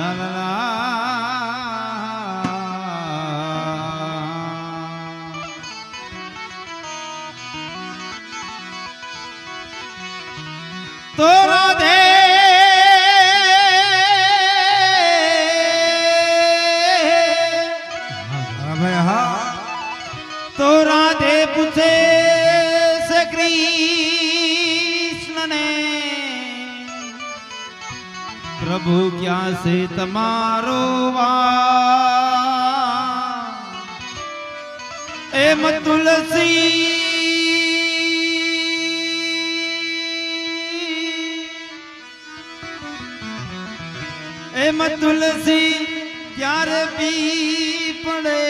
લા લા લા તો રાધે तो राधे पूछे से कृष्ण ने प्रभु क्या से तमारो एम तुलसी एम तुलसी त्यारे पी पड़े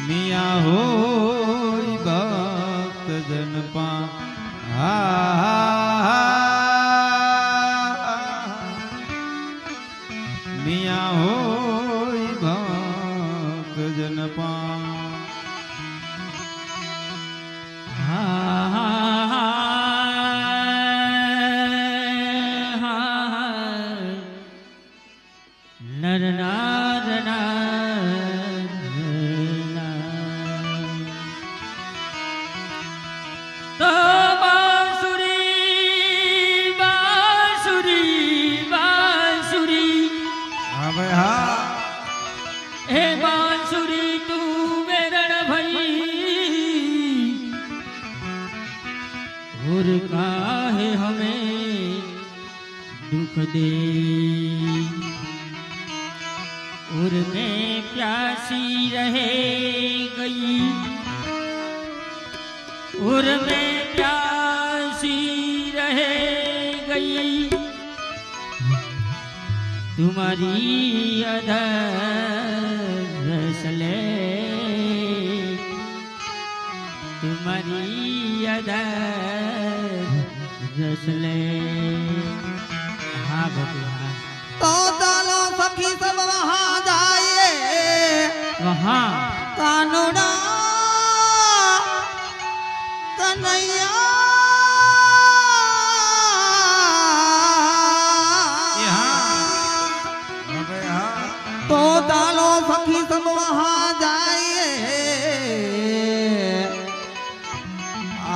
मिया हो भक्त जन पा मिया हो भक्त जन पा और काहे हमें दुख दे और मैं प्यासी रह गई और मैं प्यासी रह गई तुम्हारी अधरस ले तुम्हारी अधरस ले हाँ भगवान तो चलो सखी सब वहाँ जाइए वहाँ कानूड़ा कन्हैया तो चलो सखी सब वहाँ जाइए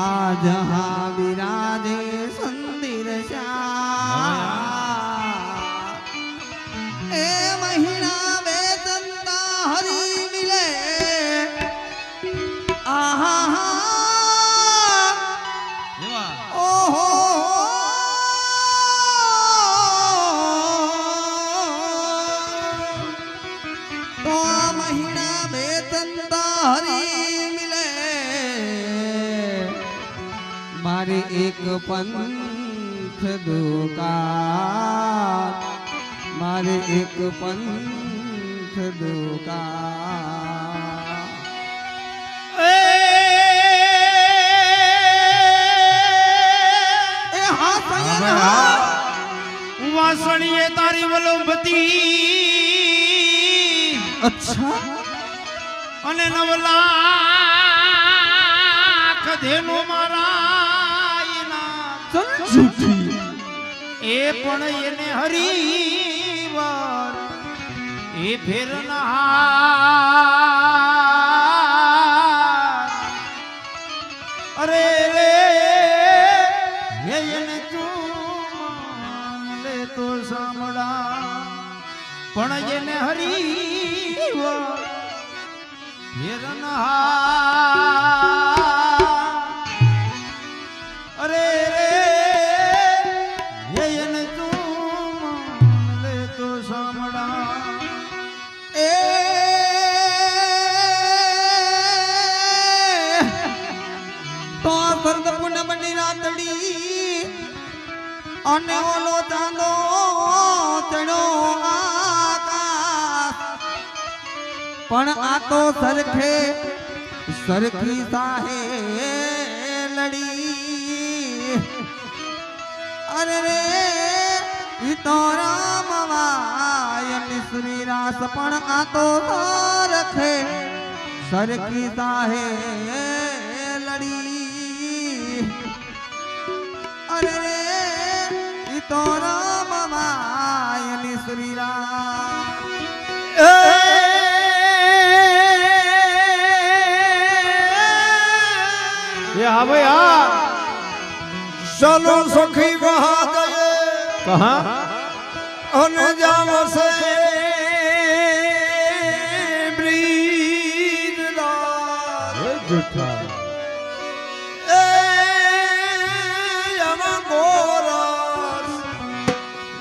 आज हाँ विराजे संदिर श्याम ए महीना वेतन का हरी मिले आहा ओहो तो महीना वेतन का हरी मिले मारे एक पंथ दुकान मारे एक पंथ दुकान वासणीए तारी वलोबती अच्छा અને 9 લાખ ધેનો મારા झूठी એ પણ એને હરિવાર એ ફેરનહાર અરે રે એને તું લે તો સાંભળા પણ એને હરિવાર ફેરનહાર અરે રે એને તું લે તો સાંભળા ए तो सर्द पूनम नी रातड़ी अने ओलो चांदो चढ़ो आकाश पण आ तो सरखे सरखी साहे लड़ी अरे रे ई तो राम वायन श्री रास पण आ तो सरखे सरखी साहे लड़ी अरे रे ई तो શ્રી રામ ये हाँ भाई हाँ चलो सखी वहाँ गए कहाँ अन जाम से ब्रीद रात झूठा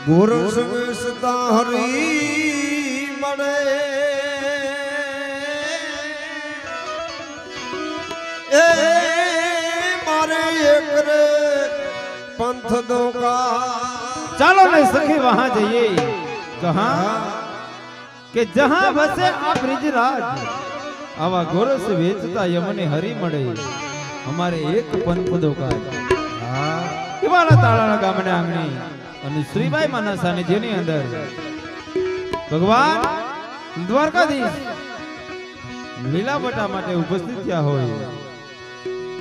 गोरस में सदा हरी मरे ए मारे एक रे पंथ दो का चलो ने सखी वहाँ जाइए कहाँ કે જહાં વસે આ બ્રિજરાજ આવા ગોરસ વેચતા યમને હરી મળે અમારે એક પંથ દોકાય એવાળા તાળાના ગામને આંગણી અને શ્રીબાઈ માના સાનિધ્યની અંદર ભગવાન દ્વારકાધીશ લીલાવટા માટે ઉપસ્થિત થયા હોય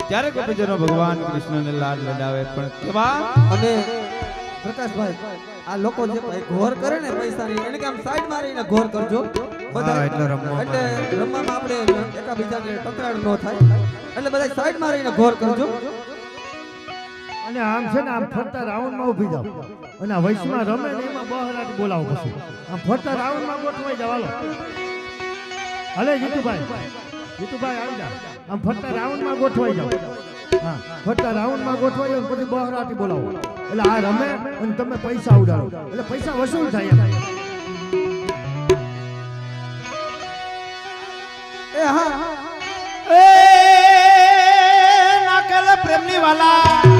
ત્યારે ગોપીજનો ભગવાન કૃષ્ણને લાડ લડાવે પણ કેવા અને પ્રકાશભાઈ આ લોકો જે ઘોર કરે ને પૈસાની એને કે આમ સાઈડ મારીને ઘોર કરજો બધા એટલે રમવામાં એટલે રમવામાં આપણે એકાબીજાને ટકરાડ ન થાય એટલે બધા સાઈડ મારીને ઘોર કરજો અને આમ છે ને આમ ફરતા રાઉન્ડમાં ઊભી જાવ અને આ વૈશમાં રમે ને એમાં બહરાટ બોલાવો પછી આમ ફરતા રાઉન્ડમાં ગોઠવાઈ જાવ હાલો હાલે જીતુભાઈ આવી જાવ આમ ફરતા રાઉન્ડમાં ગોઠવાઈ જાવ હા ફરતા રાઉન્ડમાં ગોઠવાઈ જાવ પછી બહરાટી બોલાવો એટલે આ રમે અને તમે પૈસા ઉડાડો એટલે પૈસા વસૂલ થાય એ હા એ નાકલ પ્રેમની વાલા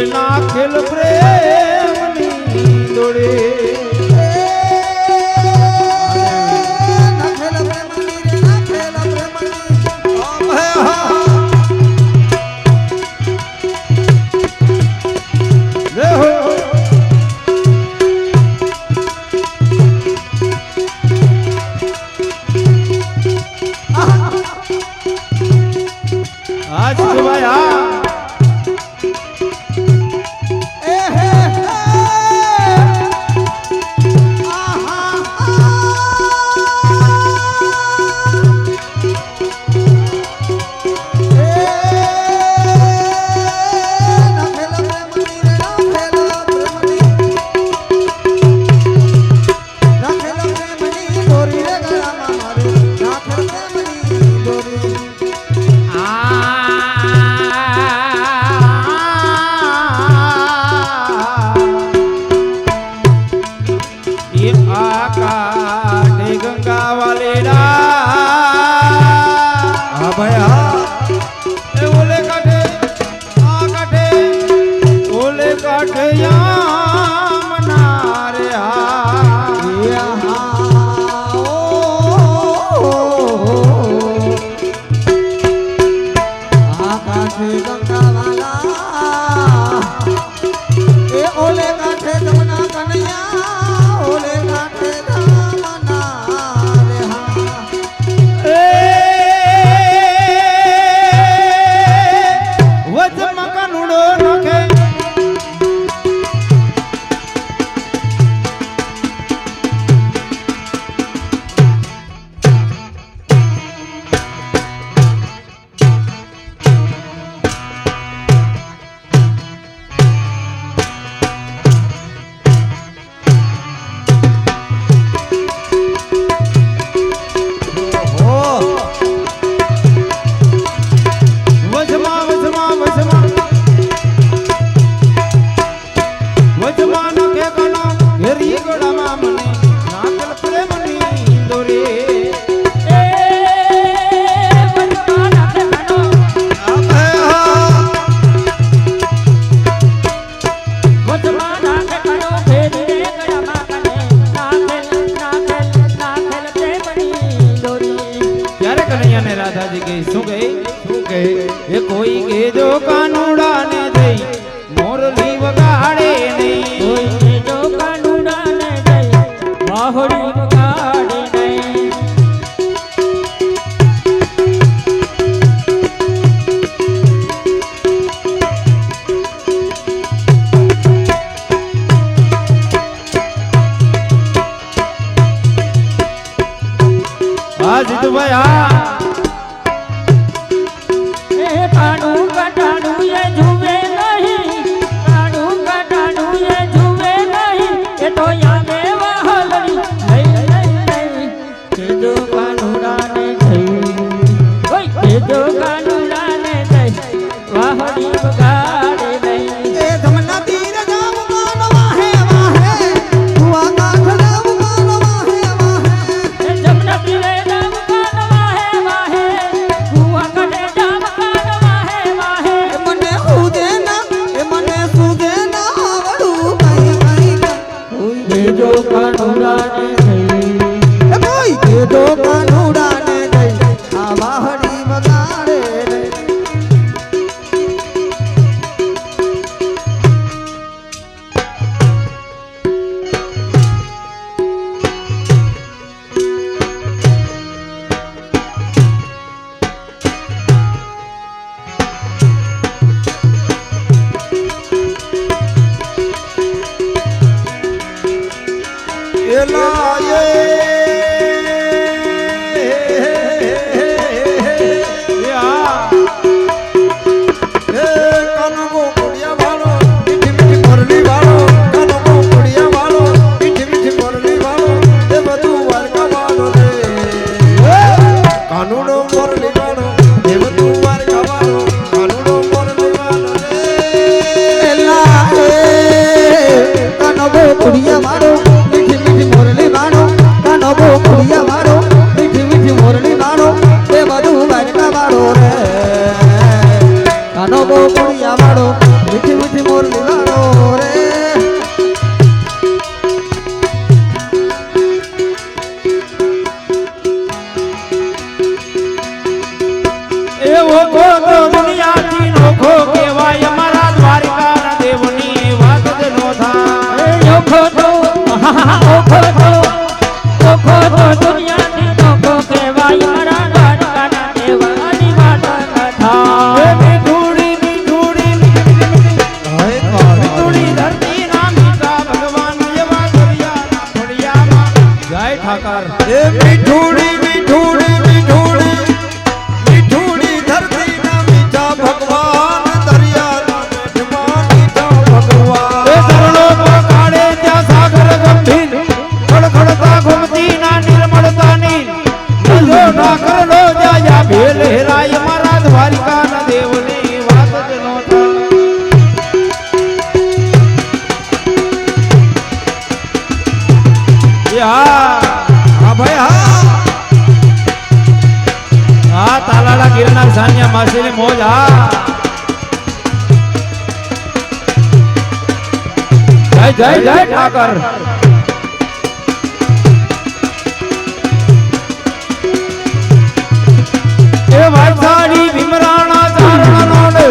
નાખેલ પ્રેમ વચમાં નાખે કયો ફેરી રે ગળામાં કને નાખેલ પ્રેમની દોરી. ત્યારે કનૈયાને રાધાજી કહે શું કહે એ કોઈ કે જો કાનુડા ને દઈ મોરલી વગાડે નહીં. કોઈ જો કાનુડાને દઈ વાહોડી વગાડે નહીં. આ જીતુભાઈ આ એ કાનું કટાનું એ જુએ નહીં, કાનું કટાનું એ જુએ નહીં, એ તો યાને વહાલડી લઈ. કે જો કાનુડાને દઈ, ઓય કે જો કાનુડાને દઈ વાહોડી વગાડે નહીં. એ ધમના તીર જાવ કાન વાહે વાહે તું આકાશ જાવ કાન વાહે વાહે. એ જમના પીરે જામ કાન વાહે વાહે, કુવા કડે જામ કાન વાહે વાહે. મને સુજે ના આવડું કઈ કઈ કે જો કાનુડાને દઈ એ કોઈ કે જો કાનુડાને દઈ આ વાહડી વગાડે નહીં. એલા એ આ કાનગો કોડિયા વાળો મીઠી મીઠી મોરલી વાળો કાનગો કોડિયા વાળો મીઠી મીઠી મોરલી વાળો એ બધું વારકા વાળો રે કાનુડો મોરલી વાળો એ બધું વારકા વાળો કાનુડો મોરલી વાળો રે એલા એ કાનબો કુડિયા વાળો મીઠી મીઠી મોરલી વાળો કાનબો કુડિયા વાળો મીઠી મીઠી મોરલી વાળો એ બધું વારકા વાળો રે કાનબો કુડિયા વાળો મીઠી મીઠી મોરલી વાળો રે. એવો તો દુનિયાથી નોખો કહેવાય અમારા દ્વારિકાના દેવની વાત જ નો થાય. ઓખો તો દુનિયાની નોખો કહેવાય મારા દ્વારકાના દેવાની વાત કથા. મીઠુડી ધરતી ના મીઠા ભગવાન એવા દરિયાના ફળિયામાં જય ઠાકર. એ મીઠુડી મીઠુડી મીઠુડી મીઠુડી ધરતી ના મીઠા ભગવાન દરિયાના મેઢમાં મીઠા ભગવાન એ સરળો પોકાળે ત્યાં સાગર ગંભીર ખડખડતા ઘૂમતી ના નિર્મળતા નીર નજો ઠાકર લો જાયા ભેલ હેરાય મારા દ્વારિકાના દેવની વાત જ નો થાય. હા ભાઈ હા આ તાલાળા ગિરનાર સાનિયા માસીની મોજ હા. જય જય જય ઠાકર. એ વાસાડી ભીમરાણા ચારણનો ને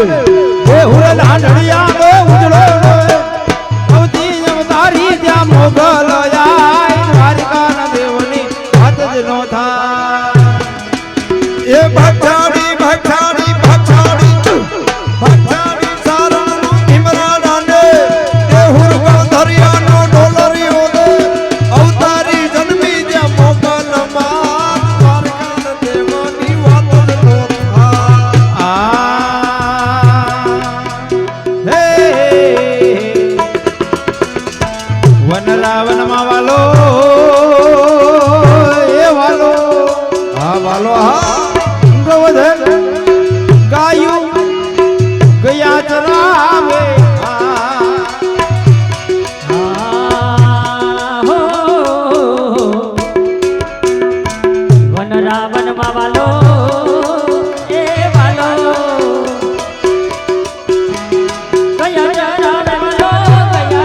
એ હુર લાડડિયા નો ઉજળો ને અવતી અવતારી ત્યાં મોગલ આય દ્વારિકાના દેવની વાત જ નો થાય. એ ભક્ષાડી ભક્ષાડી ભક્ષાડી ભક્ષાડી સારણનો ભીમરાણા ને એ હુરગા દરિયાનો ડોલરીઓ ને અવતારી જન્મી જ્યાં મોગલમાં દ્વારકાના દેવની વાત જ નો થાય. વન રાવણ માં વાલો એ વાલો હા વાલો હા ગવધર ગાયું ગયા ચરાવે વન રાવણ માં વાલો એ વાલો ગયા ચરાવે વાલો ગયા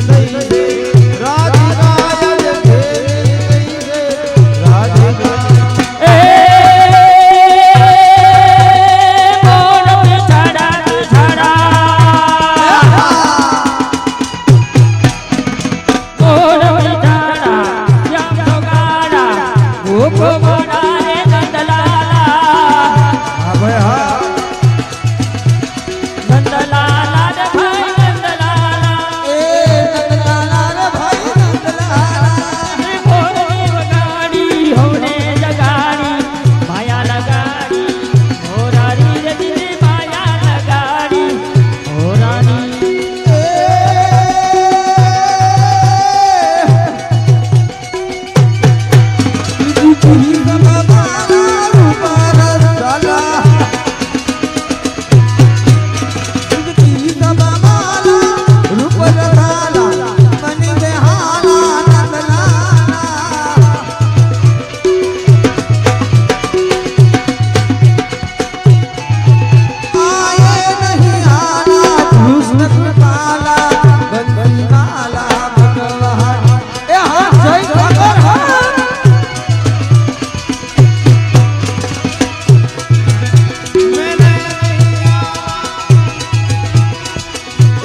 લઈ છે રાધિકા જ ઘેરી લઈ છે રાધિકા એ મોર બિછાડા બિછાડા મોર બિછાડા શ્યામ તો ગાડા ભૂખ મોડા રે નંદલાલા હા ભાઈ હા નંદલાલા રે ભાઈ નંદલાલા એ નંદલાલા રે ભાઈ નંદલાલા મોરની વગાડી હોને જગાડી માયા લગાડી મોરારી રે દીદી માયા લગાડી મોરારી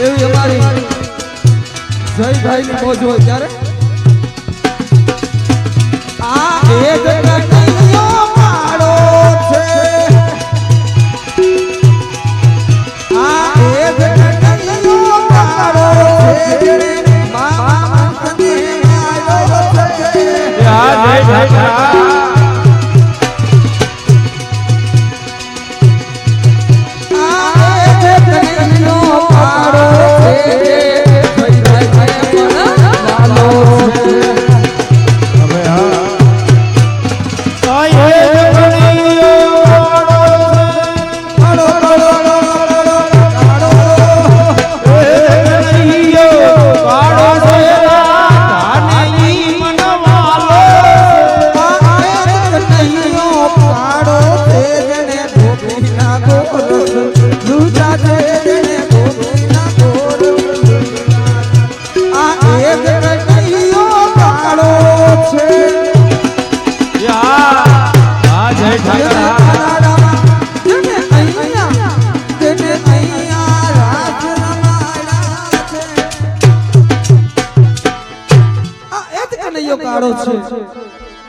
એવી અમારી જયભાઈ ની મોજ હોય ત્યારે આ એક કનૈયો માળો છે આ એક કનૈયો માળો છે મામા મને માળો છે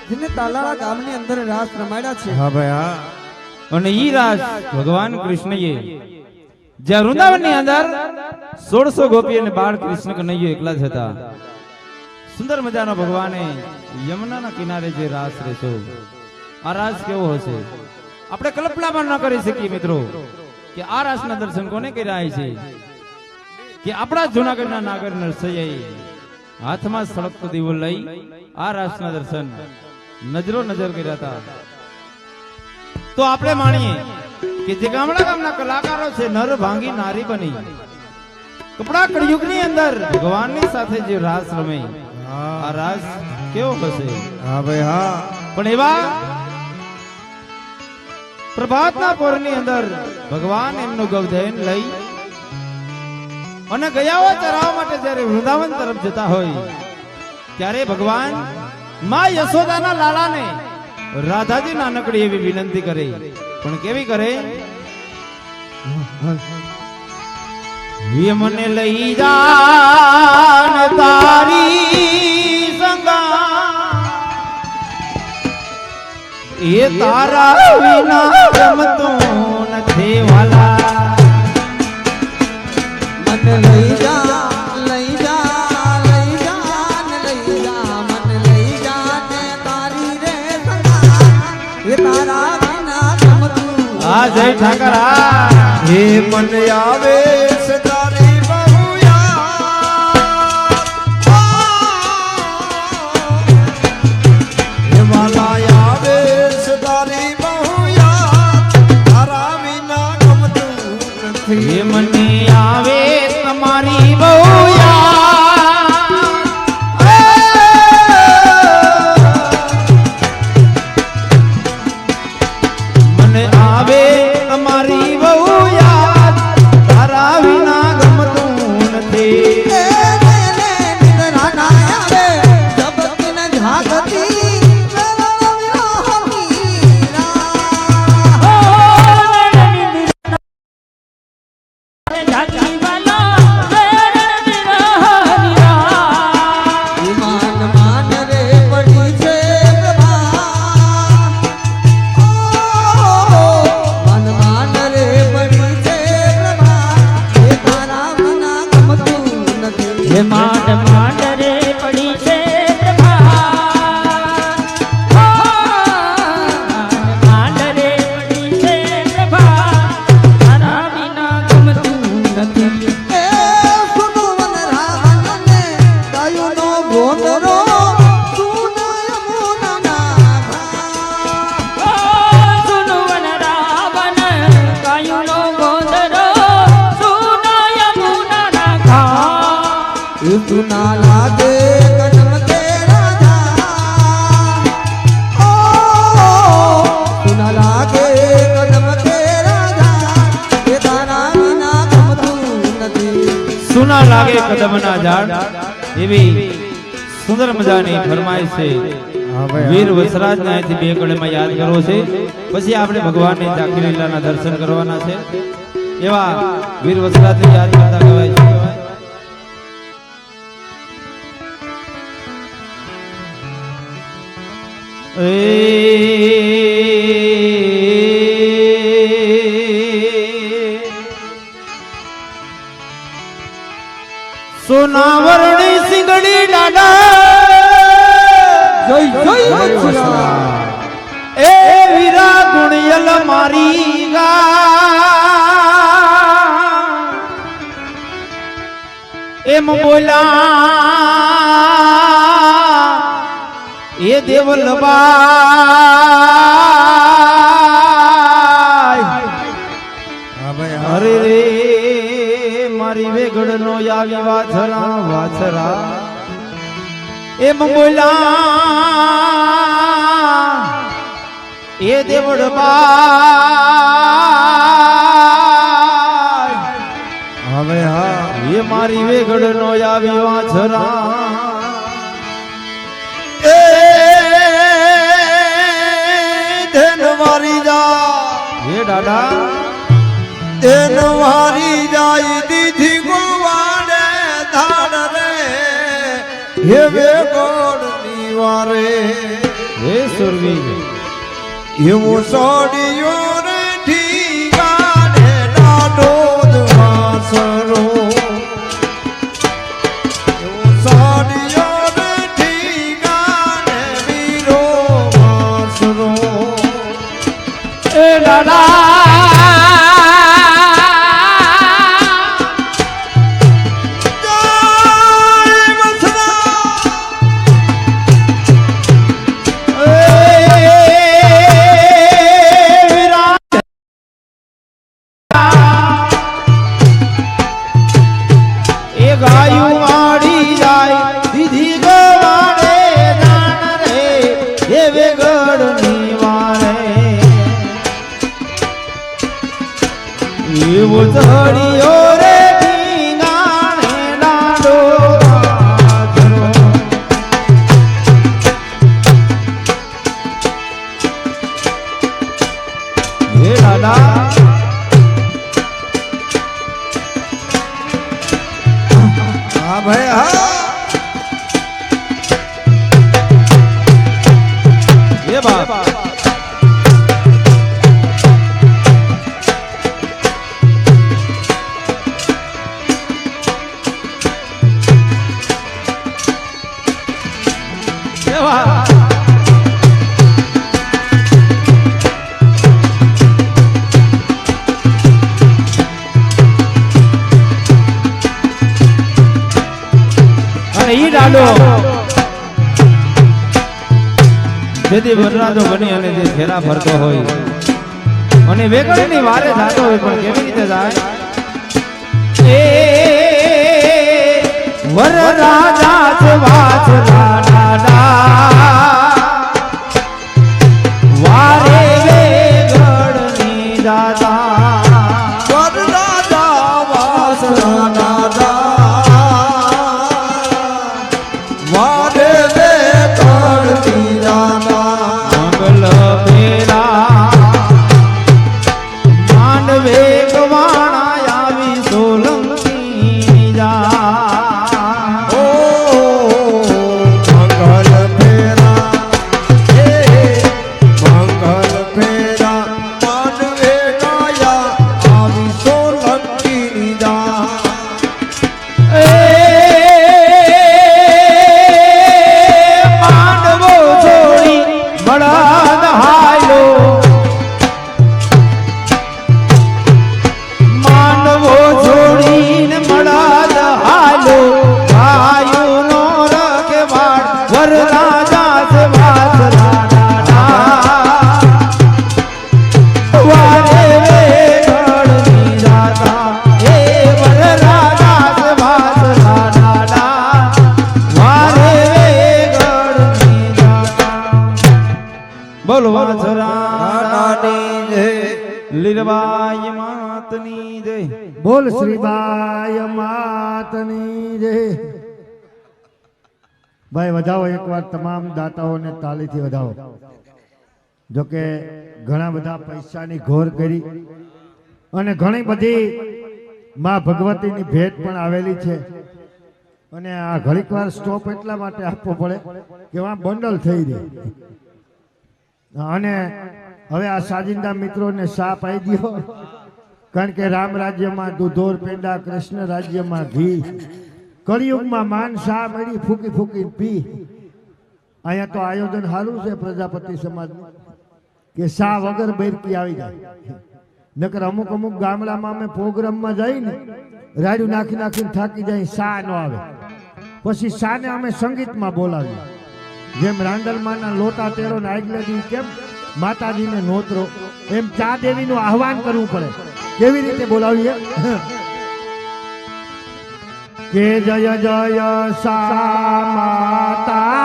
જેને તાલાળા ગામની અંદર રાસ રમાડ્યા છે હા ભાઈ હા અને ઈ રાસ ભગવાન કૃષ્ણએ જ્યાં વૃંદાવનની અંદર 1600 ગોપી અને બાળ કૃષ્ણ કનૈયો એકલા જ હતા. સુંદર મજાનો ભગવાને યમુનાના કિનારે જે રાસ રચ્યો, આ રાસ કેવો હશે આપણે કલ્પના પણ ન કરી શકીએ મિત્રો કે આ રાસના દર્શન કોને કર્યા છે કે આપણા જૂનાગઢના નાગર નરસૈયાએ હાથમાં સળગતો દીવો લઈ આ રાસના દર્શન નજરો નજર કર્યા હતા. તો આપણે માણીએ કે જે ગામડા ગામના કલાકારો છે નર ભાંગી નારી બની કપડા કળયુગની અંદર ભગવાનની સાથે જે રાસ રમે, આ રાસ કેવો હશે. હા ભાઈ હા પણ એવા પ્રભાતના પોરની અંદર ભગવાન એમનું ગવધેન લઈ અને ગયાઓ ચરાવવા માટે જ્યારે વૃંદાવન તરફ જતા હોય ત્યારે ભગવાન માં યશોદાના લાલાને રાધાજી નાનકડી એવી વિનંતી કરે, પણ કેવી કરે, મને લઈ જા તારી સંગા એ તારા વિના રમતો નથી વાલા. મને લઈ જા લઈ જા લઈ જા ને લઈ જા મને લઈ જા ને તારી રે સંગા એ તારા વિના રમતું. આ જય ઠાકર. હે મન આવે છે તારી બહુ યાદ, હે વાલા આવે છે તારી બહુ યાદ, તારા વિના ગમતું નથી. એ મને આવે તમારી બહુ યાદ, મને આવે તમારી બહુ યાદ, તારા सुना लागे कदम तेरा जान ओ सुना लागे कदम तेरा जान ये तारा बिना गमતું નથી સુના લાગે કદમના ઝાડ એવી સુંદર મજાની ફરમાઈશ છે વીર વસરાજ ને અહીંથી બે કળેમાં યાદ કરવો છે પછી આપણે ભગવાનની ઝાંખી લીલાના દર્શન કરવાના છે એવા વીર વસરાજ ને યાદ કરતા કહેવાય છે સોનાવરણી સિંગડી દાદા જય જય વત્સલા એ વીરા ગુણિયલ મારી ગા એમ બોલા એ દેવલબાઈ અરે રે મારી વેગડ નો આવી વાછરા વાછરા એમ બોલા એ દેવડબાઈ હવે હા એ મારી વેગડ નો આવી વાછરા એ ધન મારી જા એ દાદા તેન વારી જાય દીધી ગોવાડે ધાડ રે હે વે ગોળ નીવારે હે સુરવી એવો સોડિયો રે ઠીકાને નાડો વાસરો એવો સોડિયો રે ઠીકાને વીરો વાસરો એ દાદા એવો ઝડિયો રે ઢીંગાણે નાડો વાછરો હે દાદા હા ભાઈ હા એ બાપ ઈ ડાડો જેથી વનરાજો બની અને જે ફેરા ફરતો હોય અને વેગળની વારે જાતો હોય પણ કેવી રીતે જાય એ વરરાજા છે વાછરા દાદા વારે વેગળની દાદા વરરાજા વાસરા દાદા વારે વે કરતી દાદા મંગલ પેલા માંડવે ગવાણા આવી સોલંકી જા ઓ શ્રીબાઈ માતની જય. બોલ શ્રીબાઈ માતની જય. ભાઈ વધાવો એકવાર તમામ દાતાઓને તાલીથી વધાવો. જોકે ઘણા બધા પૈસાની ઘોર કરી અને ઘણી બધી માં ભગવતીની ભેટ પણ આવેલી છે અને આ ઘડીક વાર સ્ટોપ એટલા માટે આપવો પડે કે આ બંડલ થઈ રહી. અને હવે આ સાજિંદા મિત્રોને સાપ આવી દો, કારણ કે રામ રાજ્યમાં દૂધોર પેંડા, કૃષ્ણ રાજ્યમાં ઘી, કળિયુગમાં માન શા મળી ફૂકી ફૂકી પી. અહીંયા તો આયોજન સારું છે પ્રજાપતિ સમાજનું કે શા વગર બેરકી આવી જાય. નકર અમુક અમુક ગામડામાં અમે પ્રોગ્રામમાં જઈને રાડ્યું નાખી નાખીને થાકી જાય, શા ન આવે. પછી શાને અમે સંગીતમાં બોલાવીએ. જેમ રાંદલમાના લોટા તેડો ને આગલેદી કેમ માતાજીને નોતરો, એમ ચા દેવીનું આહવાન કરવું પડે. કેવી રીતે બોલાવીએ કે જય જય સા માતા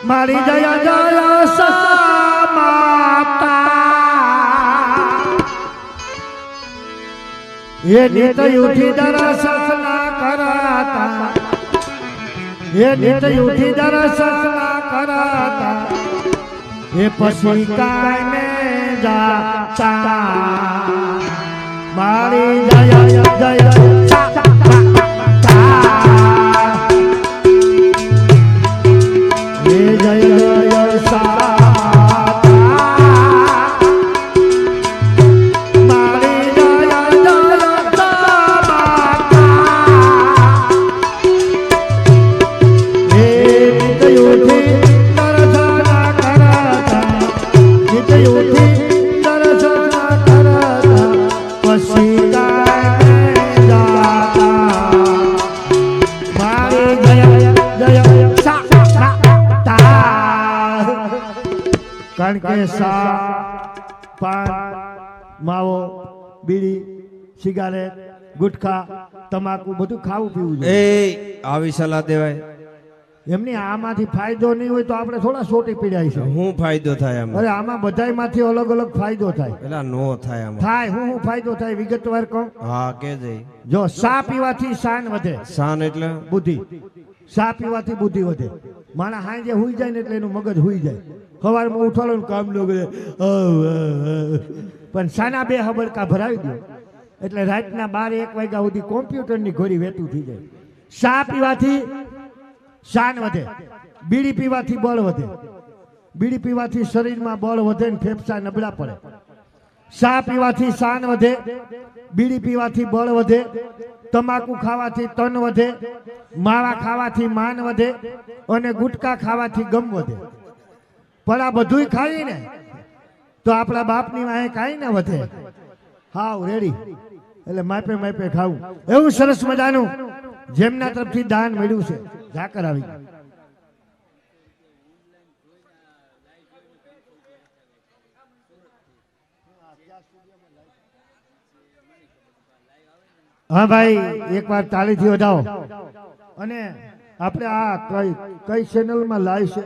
મારી, જય જય સા માતા એ નિત ઉઠી દર્શન કરાતા, એ નિત ઉઠી દર્શન કરાતા, એ પછી કાયમે જાતા મારી જય જય સા માતા, એ જય જય સા કારણ કે સા પાન માવો બીડી સિગારેટ ગુટખા તમાકુ બધું ખાવું પીવું જોઈએ. એ આવી સલાહ દેવાય? એમની આમાંથી ફાયદો નહીં હોય તો આપણે થોડા સોટી પીડાય છે. શું ફાયદો થાય આમાં? અરે આમાં બધાયમાંથી અલગ અલગ ફાયદો થાય. પેલા નો થાય આમાં. થાય હું ફાયદો થાય વિગતવાર કહું. હા કે જઈ. જો સા પીવાથી શાન વધે. શાન એટલે બુદ્ધિ. સા પીવાથી બુદ્ધિ વધે. માણસ હાંજે હુઈ જાય ને એટલે એનું મગજ હુઈ જાય. સવારમાં ઉઠવાનું કામ ન કરે, પણ સાના બે હબડકા ભરાવી દો એટલે રાતના 12-1 વાગ્યા સુધી કોમ્પ્યુટરની ઘોડી વેતું થઈ જાય. સા પીવાથી શાન વધે, બીડી પીવાથી બળ વધે. બીડી પીવાથી શરીરમાં બળ વધે ને ફેફસા નબળા પડે. સા પીવાથી શાન વધે, બીડી પીવાથી બળ વધે, તમાકુ ખાવાથી તન વધે, માવા ખાવાથી માન વધે અને ગુટકા ખાવાથી ગમ વધે. પણ આ બધુંય ખાઈ ને તો આપણા બાપની વાહે કાંઈ ના વધે. હાવ રેડી. એટલે માપે માપે ખાવું. એવું સરસ મજાનું જેમના તરફથી દાન મળ્યું છે. ઝાકર આવી ગયું. હા ભાઈ એકવાર તાળીથી વધાવો. અને આપણે આ કઈ ચેનલમાં લાઈવ છે?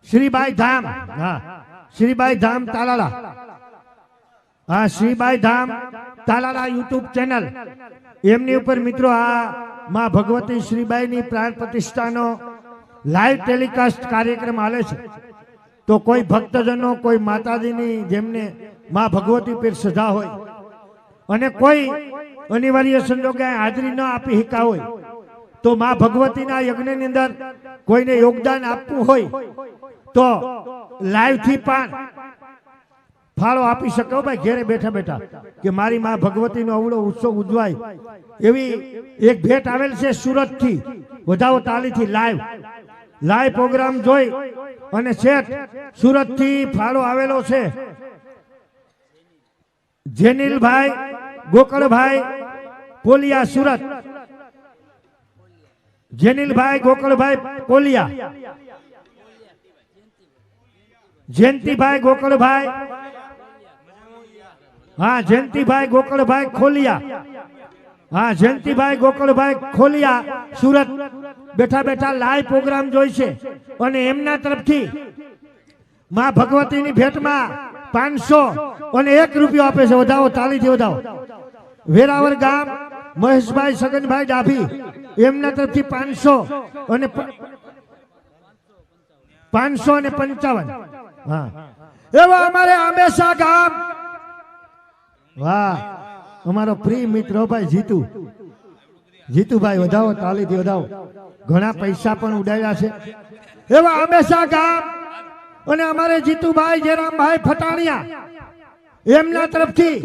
શ્રીબાઈ ધામ. હા શ્રીબાઈ ધામ તાલાળા. હા શ્રીબાઈ ધામ તાલાળા યુટ્યુબ ચેનલ. એમની ઉપર મિત્રો આ માં ભગવતી શ્રીબાઈની પ્રાણ પ્રતિષ્ઠાનો લાઈવ ટેલિકાસ્ટ કાર્યક્રમ આલે છે. તો કોઈ ભક્તજનો, કોઈ માતાજીની જેમને માં ભગવતી પર શ્રદ્ધા હોય અને કોઈ અનિવાર્ય સંજોગે હાજરી ન આપી શકા હોય તો માં ભગવતીના યજ્ઞની અંદર કોઈને યોગદાન આપવું હોય તો લાઈવ થી પણ ફાળો આપી શકો ભાઈ, ઘેરે બેઠા બેઠા કે મારી માં ભગવતીનો અવળો ઉત્સવ ઉજવાય. એવી એક ભેટ આવેલ છે સુરત થી. વધાવો તાલીથી લાઈવ પ્રોગ્રામ જોઈ અને શેઠ સુરત થી ફાળો આવેલો છે. જેનિલભાઈ ગોકળભાઈ કોલિયા સુરત. જેનિલભાઈ ગોકળભાઈ કોલિયા, જયંતિભાઈ ગોકળભાઈ, હા જયંતિભાઈ ગોકળભાઈ ખોલિયા, હા જયંતિભાઈ ગોકળભાઈ ખોલિયા સુરત બેઠા બેઠા લાઈવ પ્રોગ્રામ જોઈ છે અને એમના તરફથી માં ભગવતીની ભેટમાં 500 અને 1 રૂપિયો આપે છે. વધાવો, તાળીથી વધાવો. વેરાવર ગામ મહેશભાઈ સગનભાઈ ડાભી એમના તરફથી 500 અને 555. હા, એવા અમારે હંમેશા ગામ, વાહ, અમારો પ્રિય મિત્ર ભાઈ જીતુભાઈ, વધાવો, તાળીથી વધાવો. ઘણા પૈસા પણ ઉડાડ્યા છે. એવા હંમેશા ગામ અને અમારે જીતુભાઈ જયરામભાઈ ફટાણિયા એમના તરફથી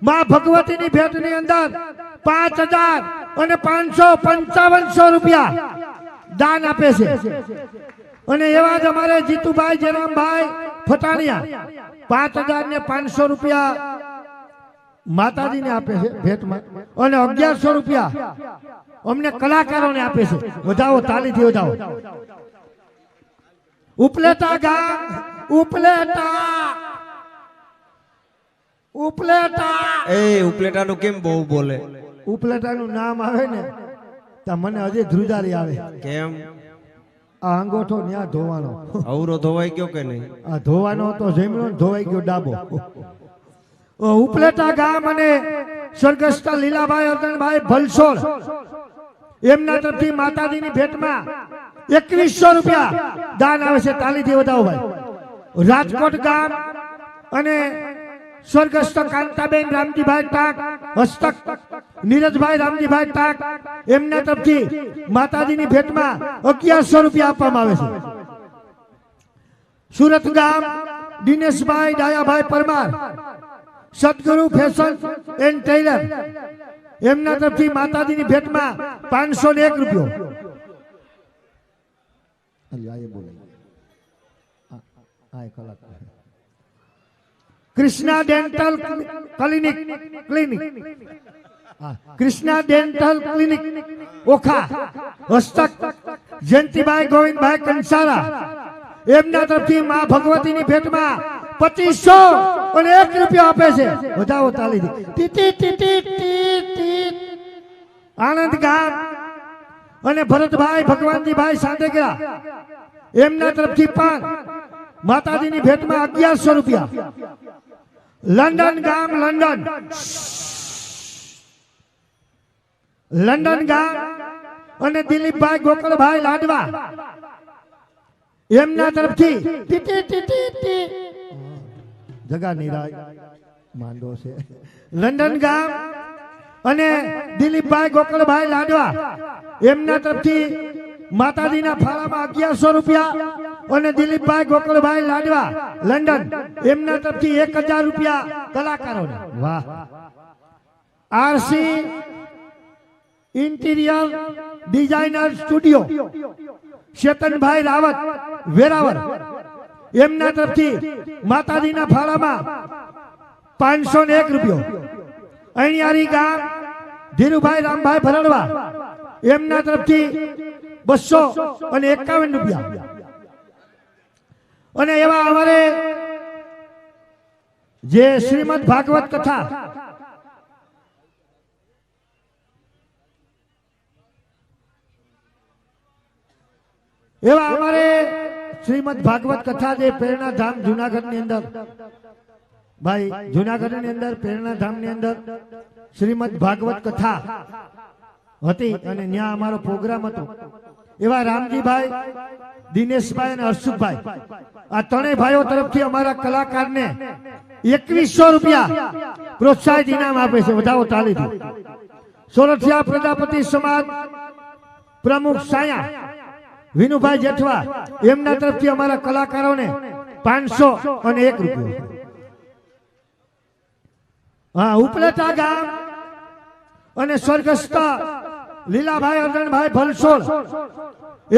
માં ભગવતીની ભેટની અંદર 5000 અને 555 રૂપિયા દાન આપે છે. અને એવા જ અમારે જીતુભાઈ જયરામભાઈ ફટાણિયા 5000 ને 500 રૂપિયા માતાજીને આપે છે ભેટમાં અને 1100 રૂપિયા અમને કલાકારોને આપે છે. વધાવો, તાળીથી વધાવો. ઉપલેટા ગામ, ઉપલેટા એ ઉપલેટાનું કેમ બહુ બોલે? ઉપલેટાનું નામ આવે ને તો મને હજી ધ્રુજારી આવે. કેમ? આ અંગોઠો ન્યા ધોવાનો, અવરો ધોવાઈ ગયો કે નહીં? આ ધોવાનો તો જમણો, ધોવાઈ ગયો ડાબો. ઉપલેટા ગામ અને સ્વર્ગસ્થ લીલાભાઈ અર્જણભાઈ ભલસોળ એમના તરફથી માતાજીની ભેટમાં 2100 રૂપિયા દાન આવે છે. તાળીથી વધાવો ભાઈ. રાજકોટ ગામ અને સ્વર્ગસ્થ કાંતાબેન રામજીભાઈ ટાક, હસ્તક નીરજભાઈ રામજીભાઈ ટાક એમના તરફથી માતાજીની ભેટમાં 1100 રૂપિયા આપવામાં આવે છે. સુરત ગામ દિનેશભાઈ ડાયાભાઈ પરમાર, સદગુરુ ફેશન એન્ડ ટેલર એમના તરફથી માતાજીની ભેટમાં 501 રૂપિયો. Krishna dental clinic, Krishna dental clinic Okha, હસ્તક જયંતિભાઈ ગોવિંદભાઈ કંસારા એમના તરફથી માં ભગવતીની ભેટમાં 2500 અને 1 રૂપિયો આપે છે. વધાવો, તાળીથી. આણંદ ગામ અને ભરતભાઈ ભગવાનજીભાઈ સાંડેગરા એમના તરફથી પણ માતાજીની ભેટમાં 1100 રૂપિયા. લંડન ગામ, લંડન ગામ અને દિલીપભાઈ ગોકળભાઈ લાડવા એમના તરફથી જગા નિરાય માંડો છે. લંડન ગામ અને દિલીપભાઈ ગોકળભાઈ લાડવા એમના તરફથી માતાજીના ફાળામાં 1100 રૂપિયા અને દિલીપભાઈ ગોકળભાઈ લાડવા લંડન એમના તરફથી 1000 રૂપિયા કલાકારોને. વાહ. R C interior designer studio Chetanbhai Rawat વેરાવર એમના તરફથી માતાજીના ફાળામાં 501 રૂપિયો. અણિયારી ગામ ધીરુભાઈ રામભાઈ ભરડવા એમના તરફથી 251 રૂપિયા. અને એવા અમારે જે શ્રીમદ ભાગવત કથા શ્રીમદ ભાગવત કથા જે પ્રેરણાધામ જુનાગઢની અંદર, ભાઈ જુનાગઢની અંદર પ્રેરણાધામની અંદર શ્રીમદ ભાગવત કથા હતી અને ત્યાં અમારો પ્રોગ્રામ હતો. એવા રામજીભાઈ, દિનેશભાઈ અને હર્ષુભાઈ આ ત્રણેય ભાઈઓ તરફથી અમારા કલાકારને 2100 રૂપિયા પ્રોત્સાહિત ઇનામ આપે છે. વધાવો, તાળીથી. સોરઠિયા પ્રજાપતિ સમાજ પ્રમુખ સાયા વિનુભાઈ જેઠવા એમના તરફથી અમારા કલાકારોને 501 રૂપિયા. હા, ઉપલેટા ગામ અને સ્વર્ગસ્થ લીલાભાઈ અર્જણભાઈ ભલસોળ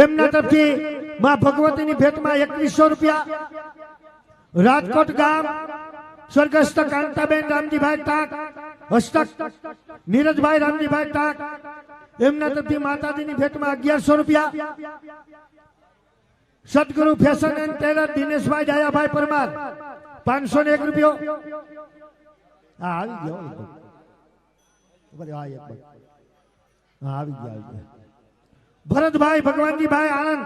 એમના તરફથી માં ભગવતીની ભેટમાં 2100 રૂપિયા. રાજકોટ ગામ સ્વર્ગસ્થ કાંતાબેન રામજીભાઈ ટાક, હસ્તક નીરજભાઈ રામજીભાઈ ટાક એમના તરફથી માતાજીની ભેટમાં 1100 રૂપિયા. Sadguru fashion and tailor Dineshbhai Dayabhai Parmar 501 રૂપિયો. હા, આવી ગયો. આવી ગયા. ભરતભાઈ ભગવાનજીભાઈ આણંદ,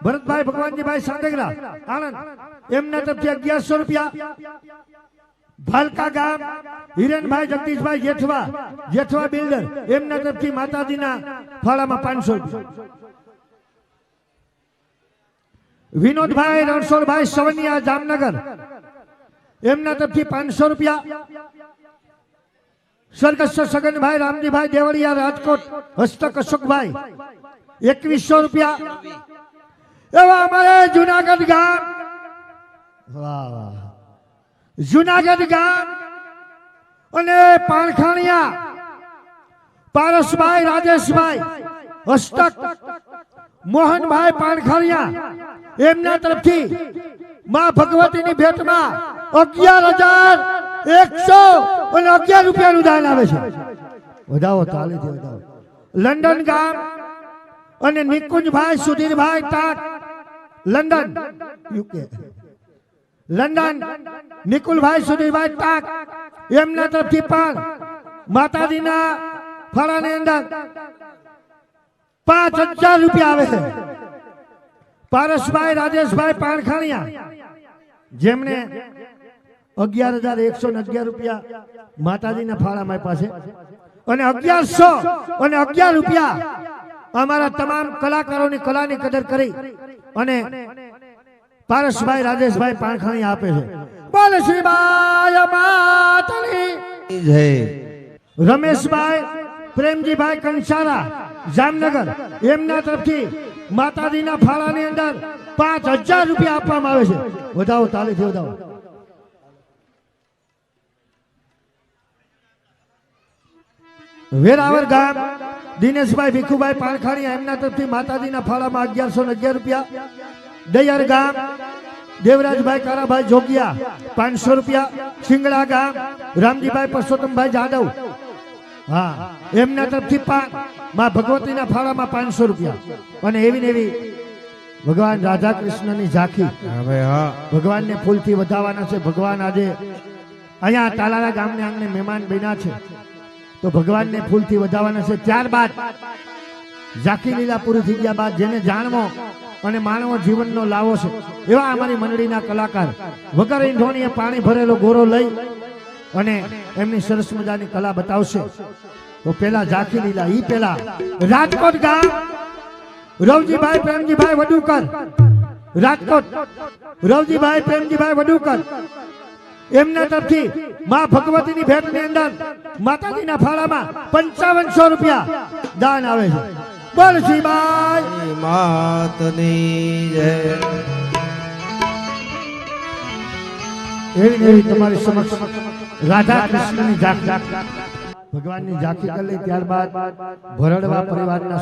ભરતભાઈ ભગવાનજીભાઈ સાંડેગરા આણંદ, એમના તરફથી 1100 રૂપિયા. ભાલકા ગામ હિરેનભાઈ જગદીશભાઈ જેઠવા, જેઠવા બિલ્ડર, એમના તરફથી માતાજીના ફાળામાં 500 રૂપિયા. વિનોદભાઈ રણછોડભાઈ સવનિયા જામનગર, એમના તરફથી 500 રૂપિયા. સ્વર્ગસ્થ સગનભાઈ રામજીભાઈ દેવળિયા રાજકોટ, હસ્તક અશોકભાઈ 2100 રૂપિયા. એવા અમારે જુનાગઢ ગામ, વાહ વાહ, જુનાગઢ ગામ અને પાણખાણિયા પારસભાઈ રાજેશભાઈ હસ્તક મોહનભાઈ પાણખાણિયા, એમના તરફથી માં ભગવતીની ભેટમાં 11,111 રૂપિયાનું દાન આવે છે. વધાવો તાલીથી વધાવો. લંડન ગામ અને Nikunjbhai Sudhirbhai Tat, London UK, London Nikulbhai Sudhirbhai Tat, એમના તરફથી પણ માતાજીના ફળાની અંદર 5,000 રૂપિયા આવે છે. પારસભાઈ રાજેશભાઈ પાણખાણિયા, જેમણે 11,111 રૂપિયા માતાજીના ફાળામાં પાસે અને 1111 રૂપિયા અમારા તમામ કલાકારોની કલાની કદર કરી અને પારસભાઈ રાજેશભાઈ પાણખાણિયા આપે છે. બોલ શ્રી બાય માતાની જય. રમેશભાઈ પ્રેમજીભાઈ કંસારા જામનગર, એમના તરફથી માતાજીના ફાળાની અંદર 5,000 રૂપિયા આપવામાં આવે છે. વધાવો તાલીથી વધાવો. વેરાવર ગામ દિનેશભાઈ ભીખુભાઈ પાણખાણિયા, એમના તરફથી માતાજીના ફાળામાં 1111 રૂપિયા. દૈયર ગામ દેવરાજભાઈ કારાભાઈ જોગિયા 500 રૂપિયા. સિંગડા ગામ રામજીભાઈ પરસોત્તમભાઈ જાદવ, હા, એમના તરફથી માં ભગવતીના ફાળામાં 500 રૂપિયા. અને એવી ને એવી ભગવાન રાધા કૃષ્ણની ઝાંખી ભગવાનને ફૂલથી વધાવવાના છે. ભગવાન આજે અહીંયા તાલાળા ગામને આંગણે મહેમાન બન્યા છે, તો ભગવાનને ફૂલથી વધાવવાના છે. ત્યારબાદ ઝાંખી લીલા પૂરી થઈ ગયા બાદ જેને જાણવો અને માનવો જીવનનો લાવો છે એવા અમારી મંડળીના કલાકાર વગર ઈંધોણીએ પાણી ભરેલો ગોરો લઈ અને એમની સરસ મજાની કલા બતાવશે. તો પેલા ઝાંખી લીલા, ઈ પેલા રાજકોટ ગામ રવજીભાઈ પ્રેમજીભાઈ વડુકર, રાજકોટ રવજીભાઈ પ્રેમજીભાઈ વડુકર, એમના તરફથી માં ભગવતીની ભેટની અંદર માતાજીના ફાળામાં 5500 રૂપિયા દાન આવે છે. બોલ શ્રી બાઈ માતની જય. એવી તમારી સમક્ષ રાધા કૃષ્ણની ઝાંખી, ભગવાનની ઝાંખી કરી લઈ. ત્યારબાદ ભરડવા પરિવારના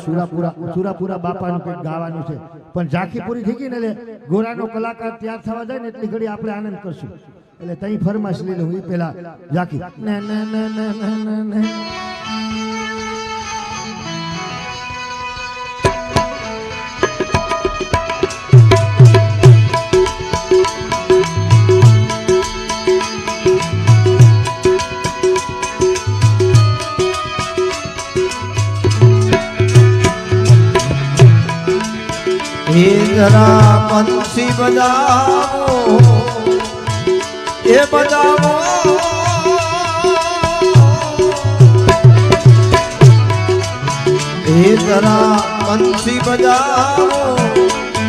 સુરાપુરા બાપાનું કંઈક ગાવાનું છે. પણ ઝાંખી પૂરી થઈ ગઈ ને એટલે ગોરાનો કલાકાર તૈયાર થવા જાય ને એટલી ઘડી આપણે આનંદ કરશું. એટલે તઈ ફરમાશ લઈ લઉં. એ પેલા ઝાંખી જરા બંસી બજાવો, એ બજાવો, એ જરા બંસી બજાવો,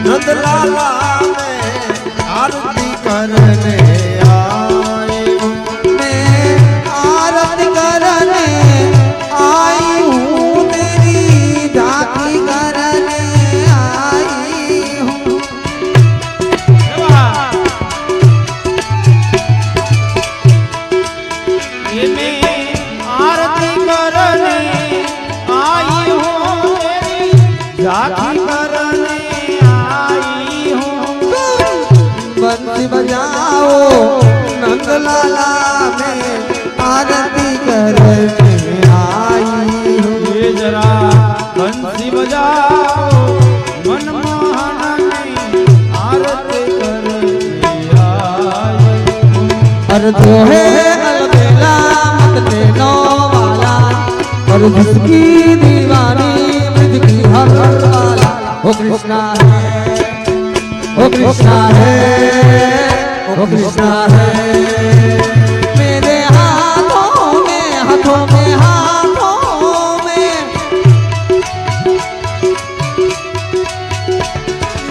નંદલાલા મેં આરતી કરને આયો, मैं आरती करने आई हूँ, तेरी झांकी करने आई हूँ. आरती करने आई हूँ, जाती करने आई हूँ, बंसी बजाओ नंदलाला में आरती करने आई हूँ. ये जरा बंसी बजाओ मनमोहन में आरती करने आई हूँ. और जो है अलबेला मत लेनो वाला, और जिसकी दीवानी मुझकी हर वाला. कृष्णा है, ओ कृष्णा है, ओ कृष्णा है। मेरे हाथों में, हाथों में, हाथों में,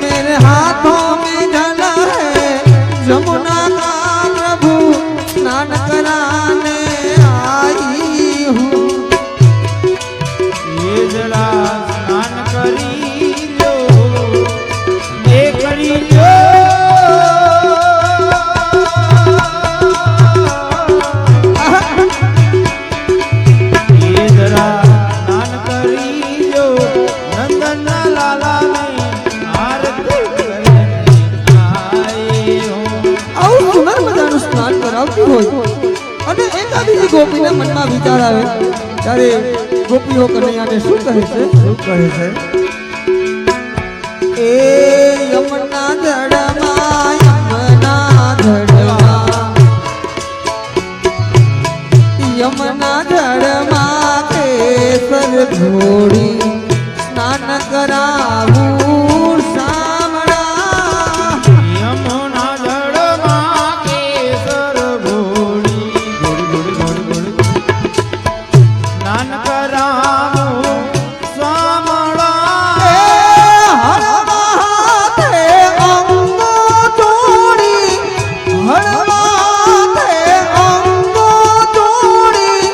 मेरे हाथों में जला है जमुना का प्रभु स्नान कराने आई हूँ। ये जरा स्नान करी लो, ये करी लो। ये जरा स्नान करी लो, नंदन लाला ने आरती करने आए हो। આવું સુંદર મજાનું સ્નાન કરાવતી હોય અને એકાબીજી ગોપીના મનમાં વિચાર આવે ત્યારે ગોપીઓ કનૈયાને શું કહે છે? શું કહે છે? એ યમુના જળમાં, યમુના જળમાં, યમુના જળમાં કેસર ઘોડી સ્નાન કરાવું શામળા। યમુના જળમાં કેસર ઘોડી, ઘોડી ઘોડી ઘોડી ઘોડી સ્નાન કરાવું શામળા। હળવા હાથે અંગો જોડી, હળવા હાથે અંગો જોડી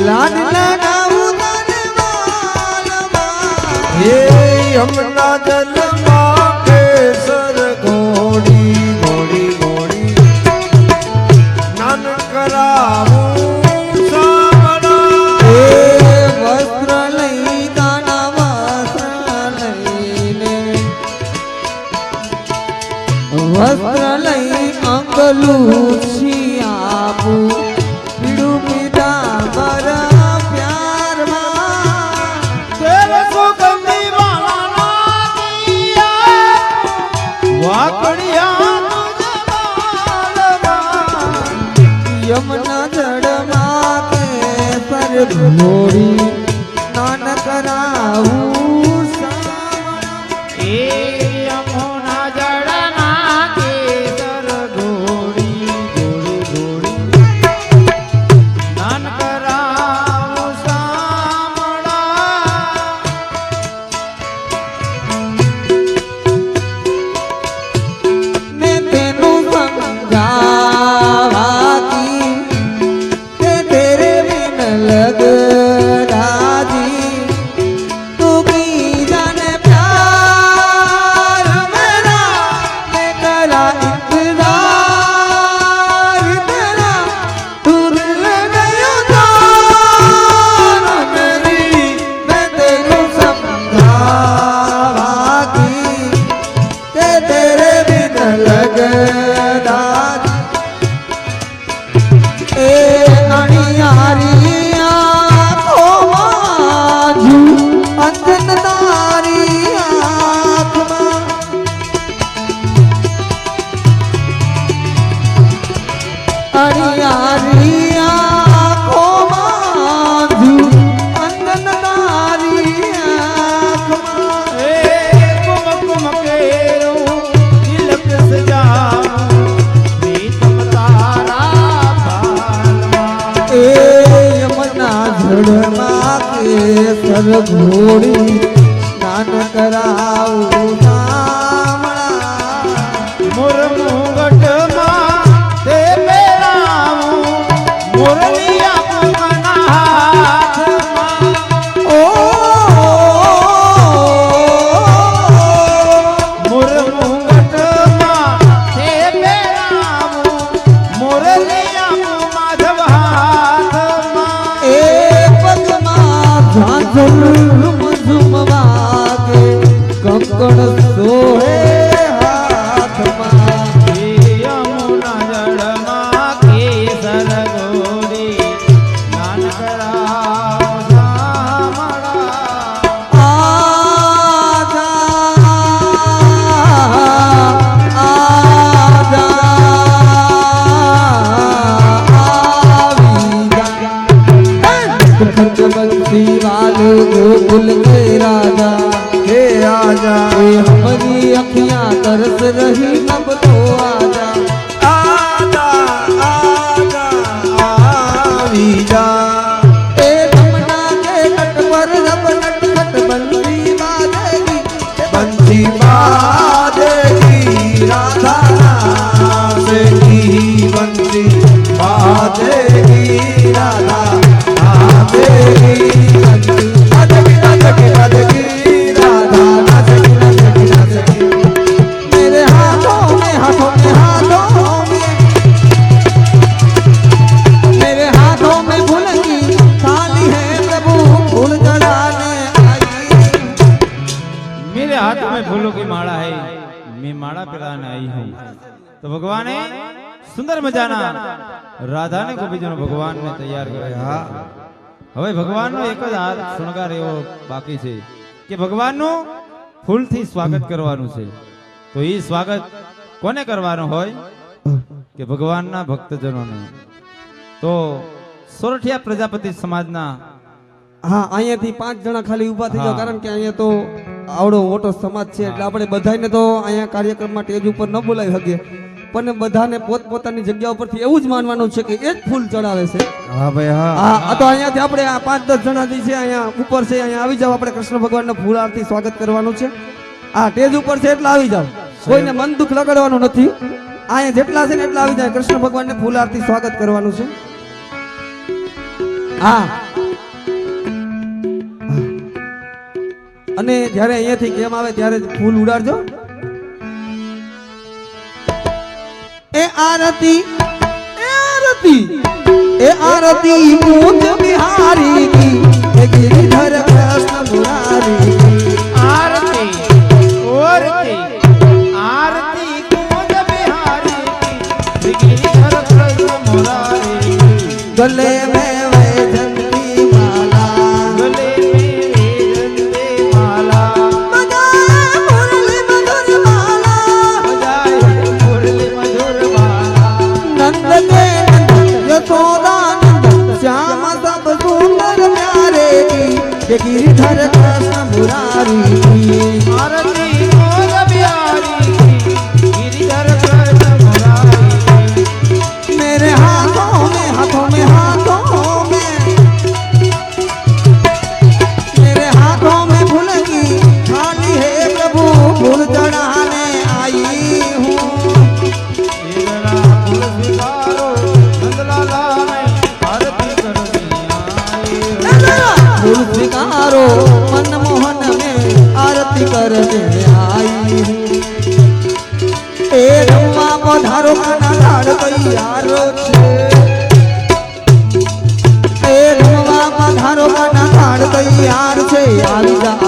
લાડ લગાવું તને વાલમાં। હે યમુના જલમાં કેસર ઘોડી ઘોડી ઘોડી સ્નાન કરાવું શામળા। એ વસ્ત્ર લઈ કાના વસ્ત્ર લઈને, વસ્ત્ર લઈ અંગલુછી આપું પીડું પીતાંબર પ્યારમાં। તેલ સુગંધી વાલાના દિયા, વાકડિયા તુજ વાલમાં। યમુના જળમાં કેસર ઘોડી સ્નાન કરાવું શામળા। એ યમુના જળમાં કેસર ઘોડી, ઘોડી ઘોડી સ્નાન કરાવું શામળા। ને તેનું સમજાવાતી કે તેરે બિન લગ રાજી, તું કી જાને પ્યાર મેરા, मैं करा इंतजार तेरा, तू दिल गयो जान मेरी। मैं तेरू समझावाती के तेरे बिन लगदा ए अणियारी आँखों जू अंजन तारी आँखમાં। अणियारी आँखों जू अंजन तारी आँखમાં। એ કુમકુમ કેરું તિલક સજાવું, પ્રીતમ તારા ભાલમાં। એ યમુના જળમાં કેસર ઘોડી સ્નાન કરાવું શામળા। મોર મુગટમાં તે પહેરાવું, મુરલી આપના હાથમાં। ઓ મોર મુગટમાં તે પહેરાવું, મુરલી આપું માધવ હાથમાં। એ પગમાં ઝાંઝર ઝુમ વાગે, કંકણ સોહે હાથમાં। એ યમુના જળમાં કેસર ઘોડી સ્નાન કરાવું શામળા। बंसी वाले गोकुल के राजा के आजा ए हमारी अखियां तरस रही अब तो आजा आजा आजा आवी जा ए जमुना के तट पर जब नटखट बंसी बाजेगी बंसी बाजेगी राधा नाचेगी बंसी बाजेगी राधा नाचेगी बाजेगी बाजेगी बाजेगी राधा नाचेगी नाचेगी नाचेगी मेरे हाथों में हाथों में हाथों में मेरे हाथों में भुलकी थाली है प्रभु फूल चढ़ाने आई मेरे हाथ में फूलों की माला है, मैं माला पिलाने आई हूँ। तो भगवाने सुंदर मजाना રાધાને ગોપીજનો ભગવાનને તૈયાર કર્યા. હવે ભગવાનનો એક જ હાથ શણગાર એવો બાકી છે કે ભગવાનનું ફૂલથી સ્વાગત કરવાનું છે. તો એ સ્વાગત કોને કરવાનું હોય કે ભગવાનના ભક્તજનોને. તો સોરઠિયા પ્રજાપતિ સમાજના હા અહીંયાથી 5 જણા ખાલી ઊભા થઈ જાવ, હા. કારણ કે અહીંયા તો આવડો મોટો સમાજ છે એટલે આપણે બધાને તો અહીંયા કાર્યક્રમમાં સ્ટેજ ઉપર ન બોલાવી શકીએ, પણ બધાને પોતપોતાની જગ્યા ઉપરથી એવું જ માનવાનું છે કે એ જ ફૂલ ચડાવે છે. હા ભાઈ હા હા તો અહીંયાથી આપણે આ 5-10 જણા જે છે અહીંયા ઉપર છે, અહીંયા આવી જાવ. આપણે કૃષ્ણ ભગવાનના ફૂલ આરતી સ્વાગત કરવાનું છે. આ સ્ટેજ ઉપર છે એટલે આવી જાવ, કોઈને મન દુઃખ લગાડવાનું નથી. અહીંયા જેટલા છે ને એટલા આવી જાય. કૃષ્ણ ભગવાનને ફૂલ આરતી સ્વાગત કરવાનું છે. હા અને જ્યારે અહીંયાથી કેમ આવે ત્યારે ફૂલ ઉડાડજો. ए आरती ए आरती ए आरती पूज बिहारी की ए गिरिधर कृष्ण मुरारी की आरती ओरती आरती कूंज बिहारी की गिरिधर कृष्ण मुरारी गले में वैजंती माला गले में वैजंती माला बजाए मुरली मधुर माला बजाए मुरली मधुर माला नंद के नंद यशोदा नंद श्याम सब सुंदर प्यारे की ए गिरिधर कृष्ण मुरारी की आरती कूंज बिहारी की गिरिधर कृष्ण मुरारी मेरे हाथों में हाथों में हाथों में मेरे हाथों में फूल की थाली है प्रभु फूल चढ़ाने आई हूँ इतना फूल स्वीकारो नंदलाला मैं आरती करनी आई हूँ। फूल स्वीकारो मनमोहन में आरती करने आई हूँ ए रम्मा पधारो खाना लाड़ तैयार छे ए रम्मा पधारो खाना लाड़ तैयार छे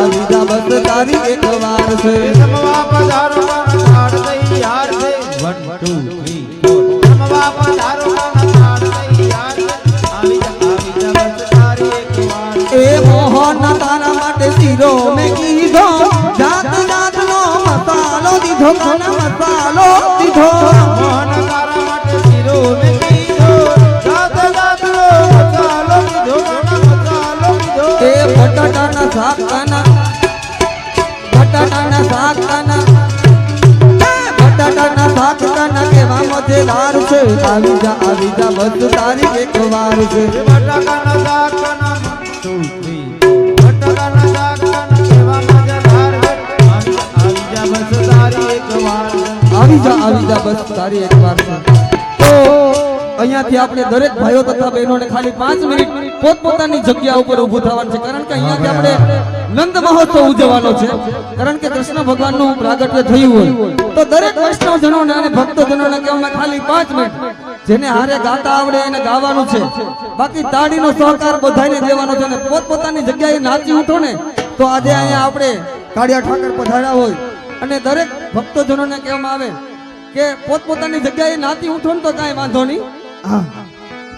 આવી જા બસ તારી એક વાર છે समवा पधारो मन ताड़ तैयार से 1 2 3 4 समवा पधारो मन ताड़ तैयार से आवी जा बस तारी एक बार ए मोहन तारा માટે શીરો મે કીધો જાત જાતનો મસાલો દીધો ખાના મસાલો દીધો मोहन तारा माटे सिरो में कीधो जात जात लो मसालो कीधो मसालो कीधो એ બટાટાના શાકના બટાટાના શાકના બટાટાના શાકના કેવા મજેદાર છે આવી જા બસ તારી એક વાર છે बटाका ना दाकना 2 3 बटाका ना दाकना सेवा मजेदार आवी जा बस तारी एक बार આવી જા બસ તારી એક વાર છે. તો અહીંયાથી આપણે દરેક ભાઈઓ તથા બહેનોને ખાલી 5 મિનિટ પોતપોતાની જગ્યા ઉપર ઊભું થવાનું છે, કારણ કે અહીંયાથી આપણે નંદ મહોત્સવ ઉજવવાનો છે. કારણ કે કૃષ્ણ ભગવાનનું પ્રાગટ્ય થયું હોય તો દરેક વૈષ્ણવજનોને અને ભક્તજનોને કહેવામાં ખાલી 5 મિનિટ જેને હારે ગાતા આવડે એને ગાવાનું છે, બાકી તાળીનો સહકાર બધાને દેવાનો છે. અને પોતપોતાની જગ્યાએ નાચી ઉઠો ને તો આજે અહીંયા આપણે કાળિયા ઠાકર પધાર્યા હોય અને દરેક ભક્તજનોને કહેવામાં આવે કે પોતપોતાની જગ્યાએ નાચી ઉઠો ને તો કાંઈ વાંધો નહીં. હા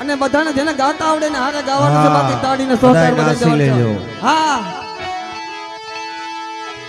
અને બધાને જેને ગાતા આવડે ને હારે ગાવાનું છે, બાકી તાળીને સહકાર બધાય બધા નાચી દેવાનો છે. લેજો. હા